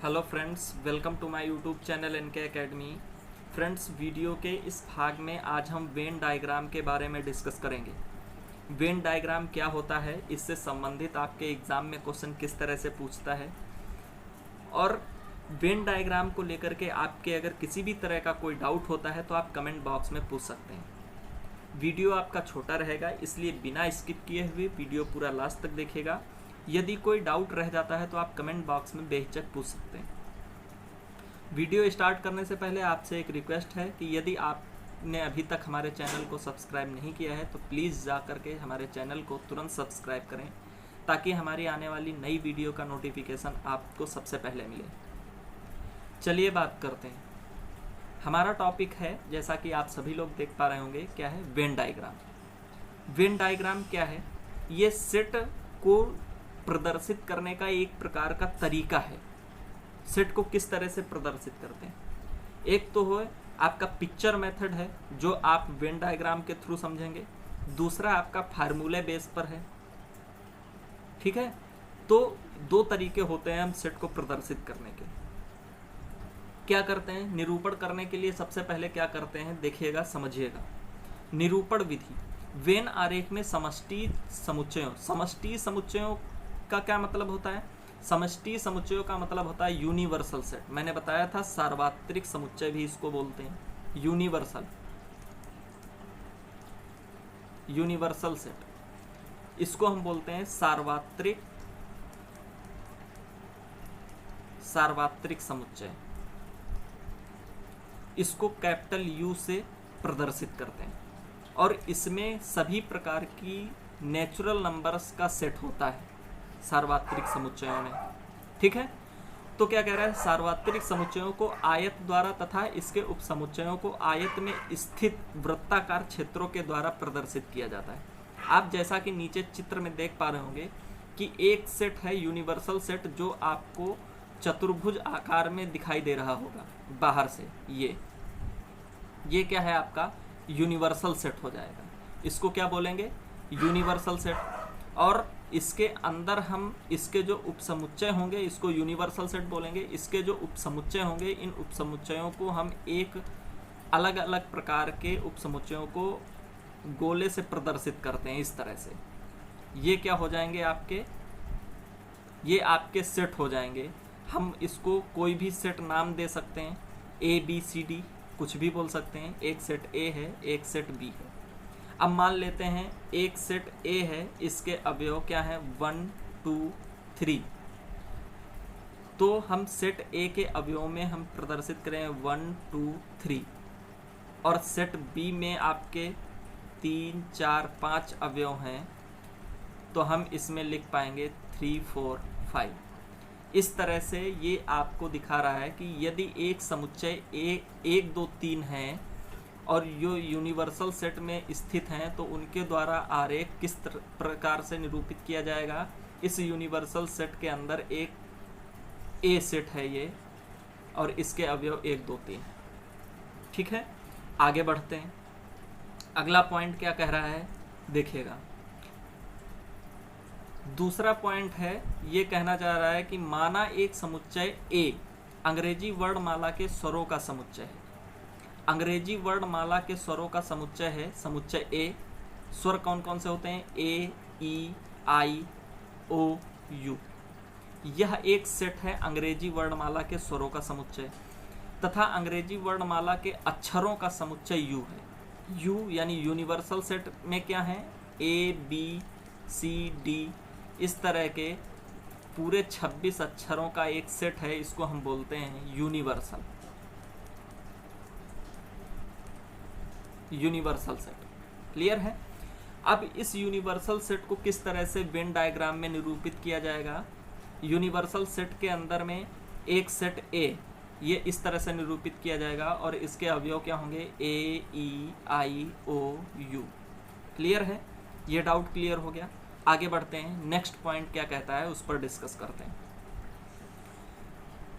Hello friends, welcome to my YouTube channel NK academy. Friends, video के इस भाग में आज हम वेन डायग्राम के बारे में डिस्कस करेंगे। वेन डायग्राम क्या होता है, इससे संबंधित आपके एग्ज़ाम में क्वेश्चन किस तरह से पूछता है, और वेन डायग्राम को लेकर के आपके अगर किसी भी तरह का कोई डाउट होता है तो आप कमेंट बॉक्स में पूछ सकते हैं। वीडियो आपका छोटा रहेगा, इसलिए बिना स्किप किए हुए वीडियो पूरा लास्ट तक देखिएगा। यदि कोई डाउट रह जाता है तो आप कमेंट बॉक्स में बेहिचक पूछ सकते हैं। वीडियो स्टार्ट करने से पहले आपसे एक रिक्वेस्ट है कि यदि आपने अभी तक हमारे चैनल को सब्सक्राइब नहीं किया है तो प्लीज़ जा करके हमारे चैनल को तुरंत सब्सक्राइब करें, ताकि हमारी आने वाली नई वीडियो का नोटिफिकेशन आपको सबसे पहले मिले। चलिए बात करते हैं। हमारा टॉपिक है, जैसा कि आप सभी लोग देख पा रहे होंगे, क्या है? Venn diagram. वेन डायग्राम क्या है? ये सेट को प्रदर्शित करने का एक प्रकार का तरीका है। सेट को किस तरह से प्रदर्शित करते हैं? एक तो है आपका पिक्चर मेथड है, जो आप वेन डायग्राम के थ्रू समझेंगे। दूसरा आपका फार्मूले बेस पर है, ठीक है। तो दो तरीके होते हैं हम सेट को प्रदर्शित करने के। क्या करते हैं? निरूपण करने के लिए सबसे पहले क्या करते हैं, देखिएगा, समझिएगा। निरूपण विधि। वेन आरेख में समष्टि समुच्चयों का क्या मतलब होता है? समष्टि समुच्चयों का मतलब होता है यूनिवर्सल सेट। मैंने बताया था सार्वत्रिक समुच्चय भी इसको बोलते हैं, यूनिवर्सल सेट। इसको हम बोलते हैं सार्वत्रिक समुच्चय। इसको कैपिटल यू से प्रदर्शित करते हैं, और इसमें सभी प्रकार की नेचुरल नंबर्स का सेट होता है सार्वत्रिक समुच्चयों में, ठीक है। तो क्या कह रहा है? सार्वत्रिक समुच्चयों को आयत द्वारा तथा इसके उपसमुच्चयों को आयत में स्थित वृत्ताकार क्षेत्रों के द्वारा प्रदर्शित किया जाता है। आप जैसा कि नीचे चित्र में देख पा रहे होंगे कि एक सेट है यूनिवर्सल सेट, जो आपको चतुर्भुज आकार में दिखाई दे रहा होगा बाहर से। ये क्या है? आपका यूनिवर्सल सेट हो जाएगा। इसको क्या बोलेंगे? Universal set. और इसके अंदर हम इसके जो उपसमुच्चय होंगे, इसको यूनिवर्सल सेट बोलेंगे। इसके जो उपसमुच्चय होंगे, इन उपसमुच्चयों को हम एक अलग अलग प्रकार के उपसमुच्चयों को गोले से प्रदर्शित करते हैं, इस तरह से। ये क्या हो जाएंगे? ये आपके सेट हो जाएंगे। हम इसको कोई भी सेट नाम दे सकते हैं, ABCD कुछ भी बोल सकते हैं। एक सेट A है, एक सेट B है। अब मान लेते हैं एक सेट A है, इसके अवयव क्या है? 1 2 3। तो हम सेट A के अवयव में हम प्रदर्शित करें 1 2 3, और सेट B में आपके 3 4 5 अवयव हैं, तो हम इसमें लिख पाएंगे 3 4 5। इस तरह से ये आपको दिखा रहा है कि यदि एक समुच्चय 1 2 3 है और जो यूनिवर्सल सेट में स्थित हैं, तो उनके द्वारा आरेख किस प्रकार से निरूपित किया जाएगा? इस यूनिवर्सल सेट के अंदर एक A सेट है ये, और इसके अवयव 1 2 3, ठीक है। आगे बढ़ते हैं। अगला पॉइंट क्या कह रहा है, देखिएगा। दूसरा पॉइंट है, ये कहना चाह रहा है कि माना एक समुच्चय A अंग्रेजी वर्णमाला के स्वरों का समुच्चय है। अंग्रेजी वर्णमाला के स्वरों का समुच्चय है समुच्चय A। स्वर कौन कौन से होते हैं? A E I O U। यह एक सेट है अंग्रेजी वर्णमाला के स्वरों का समुच्चय, तथा अंग्रेजी वर्णमाला के अक्षरों का समुच्चय U है। U यानी यूनिवर्सल सेट में क्या है? A B C D, इस तरह के पूरे 26 अक्षरों का एक सेट है। इसको हम बोलते हैं यूनिवर्सल सेट। क्लियर है? अब इस यूनिवर्सल सेट को किस तरह से वेन डायग्राम में निरूपित किया जाएगा? यूनिवर्सल सेट के अंदर में एक सेट A, ये इस तरह से निरूपित किया जाएगा, और इसके अवयव क्या होंगे? A E I O U। Clear है? ये डाउट क्लियर हो गया। आगे बढ़ते हैं। नेक्स्ट पॉइंट क्या कहता है, उस पर डिस्कस करते हैं।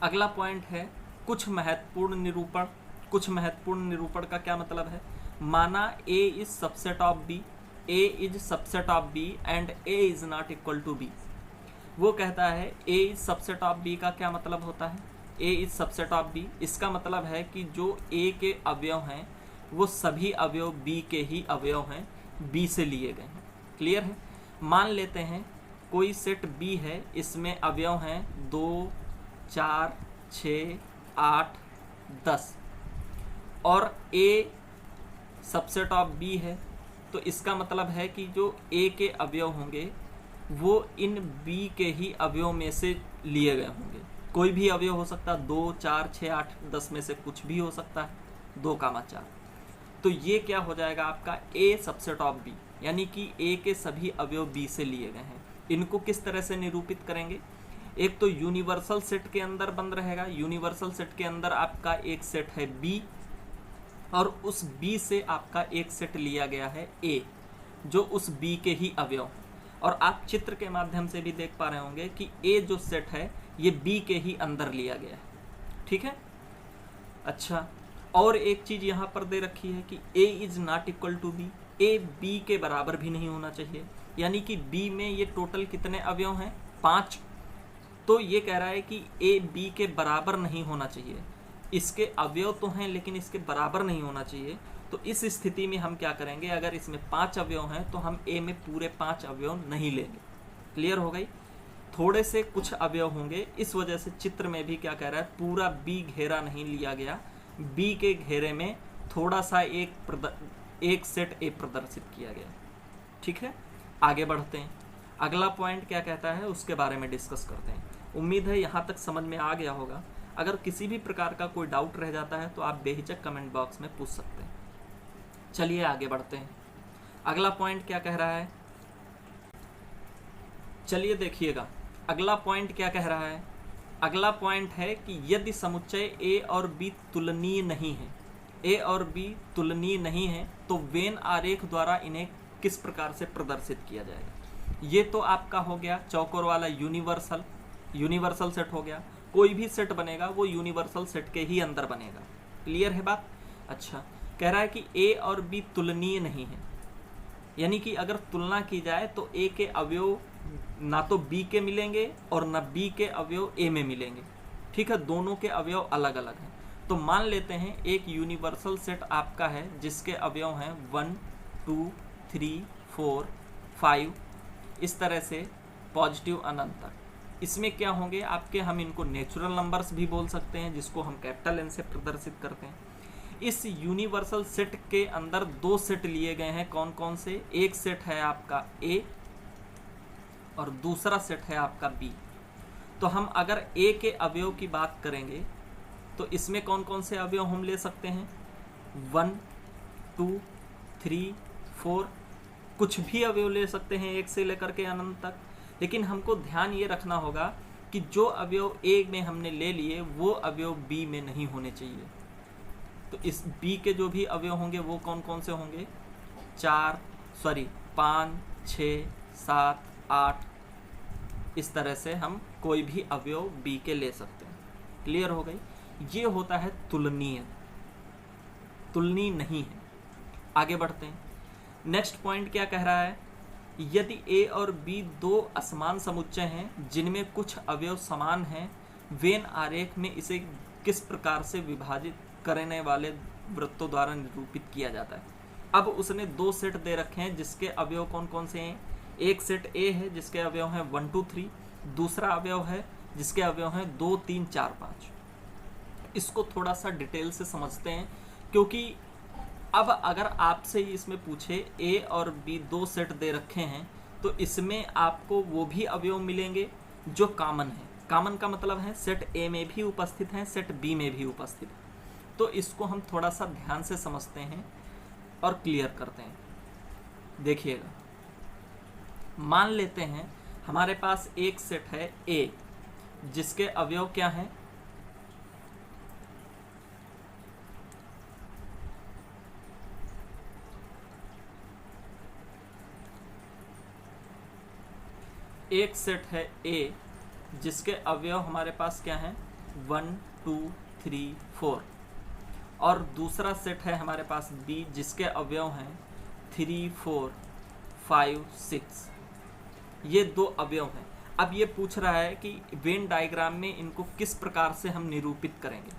अगला पॉइंट है कुछ महत्वपूर्ण निरूपण। कुछ महत्वपूर्ण निरूपण का क्या मतलब है? माना A is subset of B, A is subset of B and A is not equal to B। वो कहता है ए इज सबसेट ऑफ बी का क्या मतलब होता है? ए इज सबसेट ऑफ बी, इसका मतलब है कि जो ए के अवयव हैं वो सभी अवयव बी के ही अवयव हैं, बी से लिए गए हैं। क्लियर है? मान लेते हैं कोई सेट बी है, इसमें अवयव हैं 2, 4, 6, 8, 10 और ए सबसेट ऑफ बी है, तो इसका मतलब है कि जो ए के अवयव होंगे वो इन बी के ही अवयव में से लिए गए होंगे। कोई भी अवयव हो सकता है, 2, 4, 6, 8, 10 में से कुछ भी हो सकता है, 2, 4। तो ये क्या हो जाएगा आपका ए सबसेट ऑफ बी, यानी कि ए के सभी अवयव बी से लिए गए हैं। इनको किस तरह से निरूपित करेंगे? एक तो यूनिवर्सल सेट के अंदर बंद रहेगा। यूनिवर्सल सेट के अंदर आपका एक सेट है बी और उस बी से आपका एक सेट लिया गया है ए, जो उस बी के ही अवयव हैं। और आप चित्र के माध्यम से भी देख पा रहे होंगे कि ए जो सेट है ये बी के ही अंदर लिया गया है। ठीक है? अच्छा, और एक चीज यहाँ पर दे रखी है कि A is not equal to B, A B के बराबर भी नहीं होना चाहिए। यानी कि बी में ये टोटल कितने अवयव हैं? 5। तो ये कह रहा है कि ए बी के बराबर नहीं होना चाहिए। इसके अवयव तो हैं लेकिन इसके बराबर नहीं होना चाहिए। तो इस स्थिति में हम क्या करेंगे? अगर इसमें 5 अवयव हैं तो हम ए में पूरे 5 अवयव नहीं लेंगे। क्लियर हो गई? थोड़े से कुछ अवयव होंगे, इस वजह से चित्र में भी क्या कह रहा है, पूरा बी घेरा नहीं लिया गया, बी के घेरे में थोड़ा सा एक सेट ए प्रदर्शित किया गया। ठीक है, आगे बढ़ते हैं। अगला पॉइंट क्या कहता है उसके बारे में डिस्कस करते हैं। उम्मीद है यहाँ तक समझ में आ गया होगा। अगर किसी भी प्रकार का कोई डाउट रह जाता है तो आप बेहिचक कमेंट बॉक्स में पूछ सकते हैं। चलिए आगे बढ़ते हैं। अगला पॉइंट क्या कह रहा है, चलिए देखिएगा। अगला पॉइंट क्या कह रहा है? अगला पॉइंट है कि यदि समुच्चय ए और बी तुलनीय नहीं है, ए और बी तुलनीय नहीं है, तो वेन आरेख द्वारा इन्हें किस प्रकार से प्रदर्शित किया जाएगा? ये तो आपका हो गया चौकोर वाला यूनिवर्सल सेट हो गया। कोई भी सेट बनेगा वो यूनिवर्सल सेट के ही अंदर बनेगा। क्लियर है बात? अच्छा, कह रहा है कि ए और बी तुलनीय नहीं है, यानी कि अगर तुलना की जाए तो ए के अवयव ना तो बी के मिलेंगे और ना बी के अवयव ए में मिलेंगे। ठीक है, दोनों के अवयव अलग अलग हैं। तो मान लेते हैं एक यूनिवर्सल सेट आपका है जिसके अवयव हैं 1, 2, 3, 4, 5, इस तरह से पॉजिटिव अनंत तक। इसमें क्या होंगे आपके, हम इनको नेचुरल नंबर्स भी बोल सकते हैं, जिसको हम कैपिटल एन से प्रदर्शित करते हैं। इस यूनिवर्सल सेट के अंदर 2 सेट लिए गए हैं। कौन कौन से? एक सेट है आपका ए और दूसरा सेट है आपका बी। तो हम अगर ए के अवयव की बात करेंगे तो इसमें कौन कौन से अवयव हम ले सकते हैं? 1, 2, 3, 4, कुछ भी अवयव ले सकते हैं 1 से लेकर के अनंत तक। लेकिन हमको ध्यान ये रखना होगा कि जो अवयव ए में हमने ले लिए वो अवयव बी में नहीं होने चाहिए। तो इस बी के जो भी अवयव होंगे वो कौन कौन से होंगे? 5, 6, 7, 8, इस तरह से हम कोई भी अवयव बी के ले सकते हैं। क्लियर हो गई? ये होता है तुलनीय नहीं है। आगे बढ़ते हैं। नेक्स्ट पॉइंट क्या कह रहा है? यदि ए और बी 2 असमान समुच्चय हैं जिनमें कुछ अवयव समान हैं, वेन आरेख में इसे किस प्रकार से विभाजित करने वाले वृत्तों द्वारा निरूपित किया जाता है? अब उसने 2 सेट दे रखे हैं जिसके अवयव कौन कौन से हैं? एक सेट ए है जिसके अवयव हैं 1, 2, 3, दूसरा अवयव है जिसके अवयव हैं 2, 3, 4, 5। इसको थोड़ा सा डिटेल से समझते हैं, क्योंकि अब अगर आपसे इसमें पूछे ए और बी 2 सेट दे रखे हैं तो इसमें आपको वो भी अवयव मिलेंगे जो कॉमन है। कॉमन का मतलब है सेट ए में भी उपस्थित हैं, सेट बी में भी उपस्थित है। तो इसको हम थोड़ा सा ध्यान से समझते हैं और क्लियर करते हैं। देखिएगा, मान लेते हैं हमारे पास एक सेट है ए जिसके अवयव क्या हैं? एक सेट है ए जिसके अवयव हमारे पास क्या हैं? 1, 2, 3, 4, और दूसरा सेट है हमारे पास बी जिसके अवयव हैं 3, 4, 5, 6। ये 2 अवयव हैं। अब ये पूछ रहा है कि वेन डायग्राम में इनको किस प्रकार से हम निरूपित करेंगे।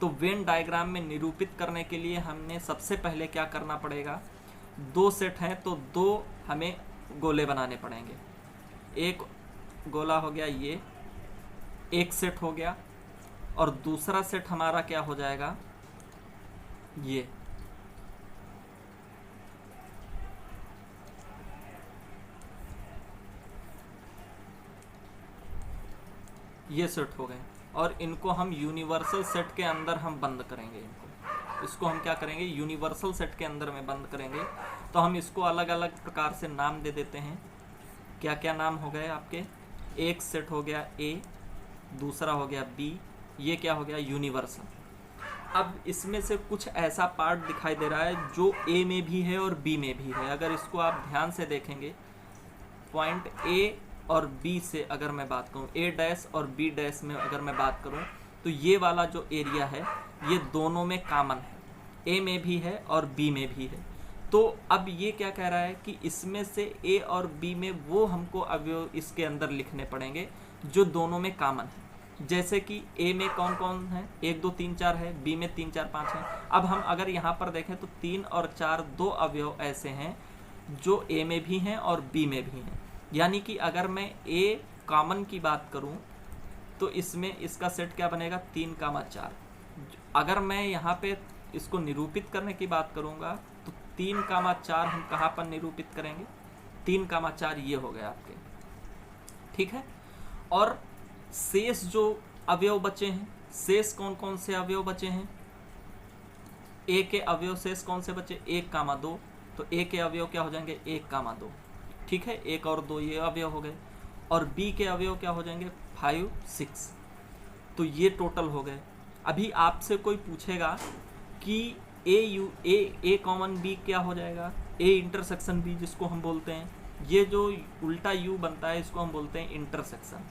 तो वेन डायग्राम में निरूपित करने के लिए हमने सबसे पहले क्या करना पड़ेगा, दो सेट हैं तो दो हमें गोले बनाने पड़ेंगे। एक गोला हो गया, ये एक सेट हो गया, और दूसरा सेट हमारा क्या हो जाएगा, ये सेट हो गए। और इनको हम यूनिवर्सल सेट के अंदर हम बंद करेंगे। इसको हम क्या करेंगे, यूनिवर्सल सेट के अंदर में बंद करेंगे। तो हम इसको अलग अलग प्रकार से नाम दे देते हैं। क्या क्या नाम हो गए आपके, एक सेट हो गया ए, दूसरा हो गया बी, ये क्या हो गया, यूनिवर्सल। अब इसमें से कुछ ऐसा पार्ट दिखाई दे रहा है जो ए में भी है और बी में भी है। अगर इसको आप ध्यान से देखेंगे, पॉइंट ए और बी से अगर मैं बात करूं, ए डैश और बी डैश में अगर मैं बात करूं, तो ये वाला जो एरिया है ये दोनों में कॉमन है, ए में भी है और बी में भी है। तो अब ये क्या कह रहा है कि इसमें से ए और बी में वो हमको अवयव इसके अंदर लिखने पड़ेंगे जो दोनों में कॉमन है। जैसे कि ए में कौन कौन है, 1 2 3 4 है, बी में 3 4 5 है। अब हम अगर यहाँ पर देखें तो 3 और 4 दो अवयव ऐसे हैं जो ए में भी हैं और बी में भी हैं। यानी कि अगर मैं ए कॉमन की बात करूं तो इसमें इसका सेट क्या बनेगा, 3 4। अगर मैं यहाँ पे इसको निरूपित करने की बात करूंगा तो 3 4 हम कहाँ पर निरूपित करेंगे, 3 4 ये हो गया आपके, ठीक है। और शेष जो अवयव बचे हैं, शेष कौन कौन से अवयव बचे हैं, ए के अवयव शेष कौन से बचे, 1 2, तो ए के अवयव क्या हो जाएंगे, 1 2, ठीक है, 1 और 2 ये अवयव हो गए। और बी के अवयव क्या हो जाएंगे, 5 6, तो ये टोटल हो गए। अभी आपसे कोई पूछेगा कि ए कॉमन बी क्या हो जाएगा, ए इंटरसेक्शन बी जिसको हम बोलते हैं, ये जो उल्टा यू बनता है इसको हम बोलते हैं इंटरसेक्शन,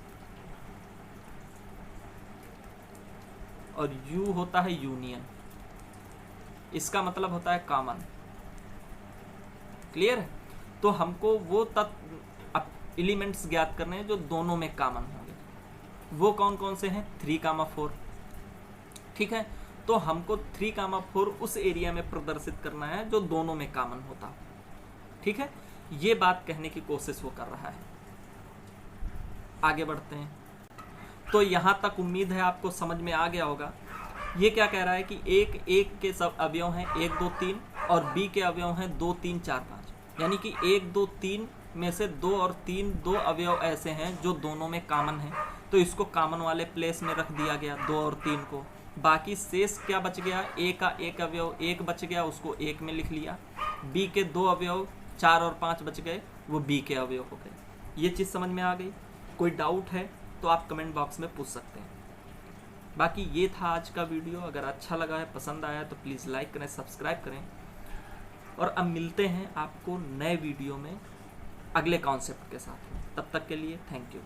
और यू होता है यूनियन, इसका मतलब होता है कॉमन। क्लियर है। तो हमको वो एलिमेंट्स ज्ञात करने हैं जो दोनों में कॉमन होंगे। वो कौन कौन से हैं, 3 4, ठीक है। तो हमको 3 4 उस एरिया में प्रदर्शित करना है जो दोनों में कॉमन होता है, ठीक है। ये बात कहने की कोशिश वो कर रहा है। आगे बढ़ते हैं। तो यहाँ तक उम्मीद है आपको समझ में आ गया होगा। ये क्या कह रहा है कि एक के सब अवयव हैं 1 2 3, और बी के अवयव हैं 2 3 4 5। यानी कि 1 2 3 में से 2 और 3 दो अवयव ऐसे हैं जो दोनों में कॉमन हैं, तो इसको कॉमन वाले प्लेस में रख दिया गया 2 और 3 को। बाकी शेष क्या बच गया, ए का एक अवयव 1 बच गया, उसको 1 में लिख लिया। बी के 2 अवयव 4 और 5 बच गए, वो बी के अवयव हो गए। ये चीज़ समझ में आ गई। कोई डाउट है तो आप कमेंट बॉक्स में पूछ सकते हैं। बाकी ये था आज का वीडियो। अगर अच्छा लगा है, पसंद आया तो प्लीज़ लाइक करें, सब्सक्राइब करें। और अब मिलते हैं आपको नए वीडियो में अगले कॉन्सेप्ट के साथ। तब तक के लिए थैंक यू।